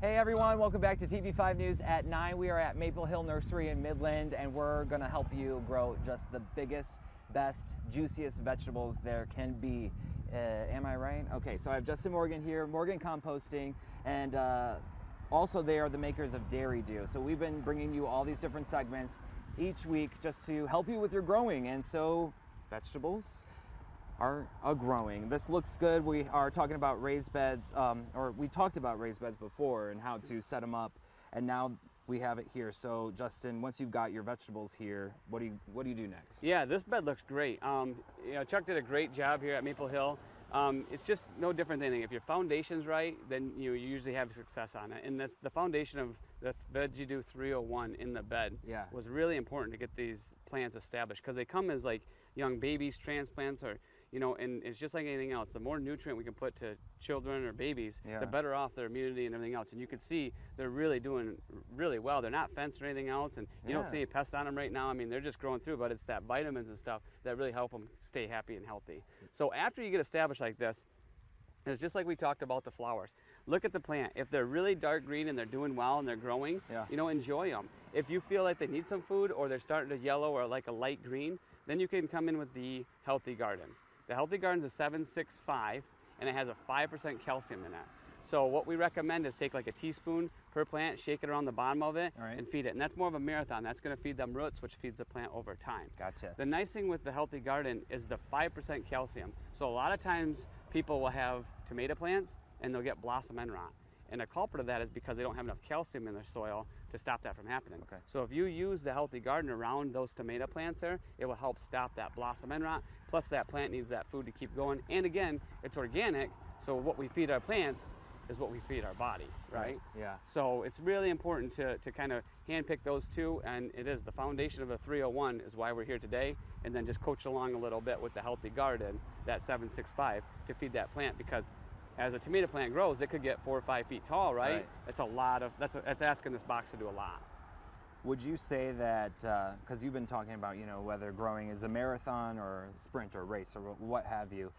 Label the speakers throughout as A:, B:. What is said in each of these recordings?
A: Hey everyone, welcome back to TV5 News at 9. We are at Maple Hill Nursery in Midland, and we're gonna help you grow just the biggest, best, juiciest vegetables there can be. Am I right? Okay, so I have Justin Morgan here, Morgan Composting, and also they are the makers of Dairy Dew. So we've been bringing you all these different segments each week just to help you with your growing, and so vegetables are growing. This looks good. We are talking about raised beds, or we talked about raised beds before and how to set them up, and now we have it here. So Justin, once you've got your vegetables here, what do you do next?
B: Yeah, this bed looks great. Chuck did a great job here at Maple Hill. It's just no different than anything. If your foundation's right, then you usually have success on it. And that's the foundation of the Veggie Dew 301 in the bed.
A: Yeah.
B: Was really important to get these plants established because they come as like young babies, transplants, or and it's just like anything else. The more nutrient we can put to children or babies,
A: Yeah.
B: the better off their immunity and everything else. And you can see they're really doing really well. They're not fenced or anything else, and you don't
A: Yeah.
B: see any pests on them right now. I mean, they're just growing through, but it's that vitamins and stuff that really help them stay happy and healthy. So after you get established like this, it's just like we talked about the flowers. Look at the plant. If they're really dark green and they're doing well and they're growing,
A: Yeah.
B: enjoy them. If you feel like they need some food or they're starting to yellow or like a light green, then you can come in with the Healthy Garden. The Healthy Garden is a 765 and it has a 5% calcium in it. So what we recommend is take like a teaspoon per plant, shake it around the bottom of it,
A: All right.
B: and feed it. And that's more of a marathon. That's going to feed them roots, which feeds the plant over time.
A: Gotcha.
B: The nice thing with the Healthy Garden is the 5% calcium. So a lot of times people will have tomato plants and they'll get blossom end rot. And a culprit of that is because they don't have enough calcium in their soil to stop that from happening.
A: Okay.
B: So if you use the Healthy Garden around those tomato plants there, it will help stop that blossom end rot. Plus that plant needs that food to keep going. And again, it's organic, so what we feed our plants is what we feed our body, right?
A: Yeah.
B: So it's really important to kind of handpick those two, and it is the foundation of a 301 is why we're here today, and then just coach along a little bit with the Healthy Garden, that 765, to feed that plant, because as a tomato plant grows, it could get 4 or 5 feet tall, right?
A: Right.
B: It's a lot of, that's asking this box to do a lot.
A: Would you say that, because you've been talking about, whether growing is a marathon or sprint or race or what have you,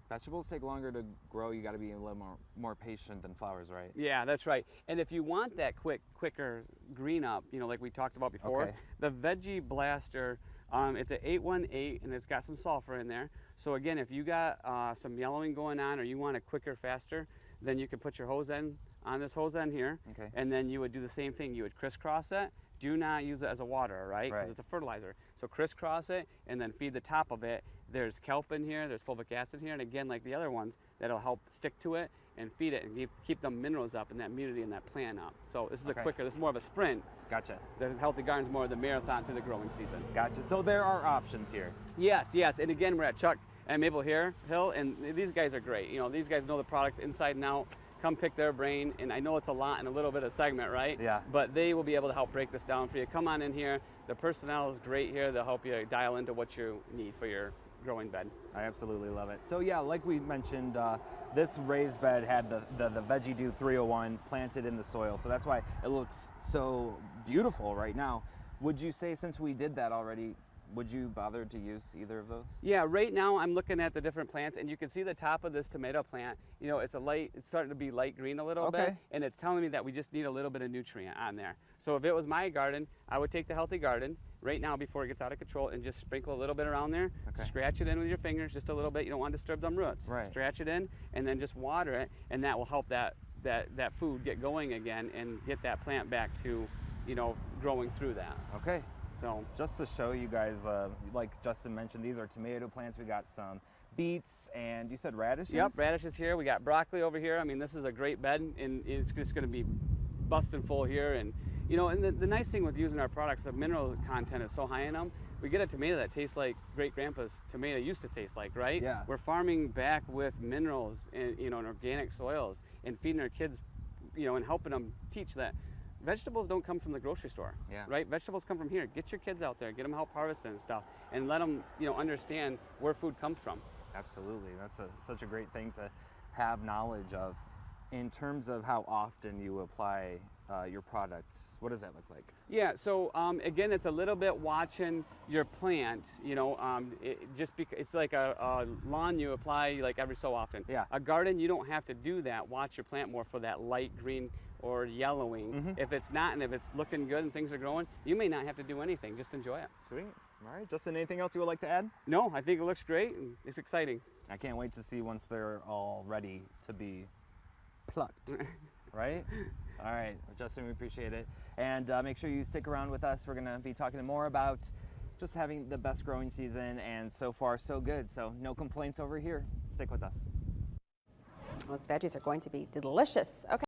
A: vegetables take longer to grow. You got to be a little more patient than flowers, right?
B: Yeah, that's right. And if you want that quicker green up, like we talked about before,
A: Okay.
B: the Veggie Blaster, it's an 818 and it's got some sulfur in there. So again, if you got some yellowing going on or you want it quicker, faster, then you can put your hose end on this hose end here.
A: Okay.
B: And then you would do the same thing. You would crisscross it. Do not use it as a water, right? Because
A: Right.
B: it's a fertilizer. So crisscross it and then feed the top of it. There's kelp in here, there's fulvic acid here, and again, like the other ones, that'll help stick to it and feed it and keep the minerals up and that immunity and that plant up. So this is
A: Okay.
B: this is more of a sprint.
A: Gotcha.
B: The Healthy Garden's more of the marathon through the growing season.
A: Gotcha. So there are options here.
B: Yes, and again, we're at Chuck and Maple Hill, and these guys are great. These guys know the products inside and out. Come pick their brain, and I know it's a lot in a little bit of segment, right?
A: Yeah.
B: But they will be able to help break this down for you. Come on in here. The personnel is great here. They'll help you dial into what you need for your growing bed.
A: I absolutely love it. So yeah, like we mentioned, this raised bed had the Veggie Dew 301 planted in the soil, so that's why it looks so beautiful right now. Would you say, since we did that already, would you bother to use either of those?
B: Yeah, right now I'm looking at the different plants, and you can see the top of this tomato plant. It's starting to be light green a little bit,
A: Okay.
B: and it's telling me that we just need a little bit of nutrient on there. So if it was my garden, I would take the Healthy Garden right now before it gets out of control and just sprinkle a little bit around there.
A: Okay.
B: Scratch it in with your fingers just a little bit. You don't want to disturb them roots.
A: Right.
B: Scratch it in, and then just water it, and that will help that food get going again and get that plant back to, growing through that.
A: Okay.
B: So
A: Just to show you guys, like Justin mentioned, these are tomato plants. We got some beets, and you said radishes?
B: Yep, radishes here. We got broccoli over here. I mean, this is a great bed, and it's just going to be busting full here. And and the nice thing with using our products, the mineral content is so high in them. We get a tomato that tastes like great grandpa's tomato used to taste like, right?
A: Yeah.
B: We're farming back with minerals and and organic soils, and feeding our kids, and helping them teach that vegetables don't come from the grocery store,
A: Yeah.
B: right? Vegetables come from here. Get your kids out there, get them help harvesting and stuff, and let them, understand where food comes from.
A: Absolutely. That's such a great thing to have knowledge of. In terms of how often you apply your products, what does that look like?
B: Yeah, so again, it's a little bit watching your plant, it's like a lawn you apply like every so often.
A: Yeah.
B: A garden, you don't have to do that. Watch your plant more for that light green or yellowing. If it's not, and if it's looking good and things are growing, you may not have to do anything, just enjoy it.
A: Sweet. All right, Justin, anything else you would like to add?
B: No, I think it looks great and it's exciting.
A: I can't wait to see once they're all ready to be plucked, right? All right, well, Justin, we appreciate it. And make sure you stick around with us. We're gonna be talking more about just having the best growing season, and so far so good. So no complaints over here. Stick with us.
C: Those veggies are going to be delicious. Okay.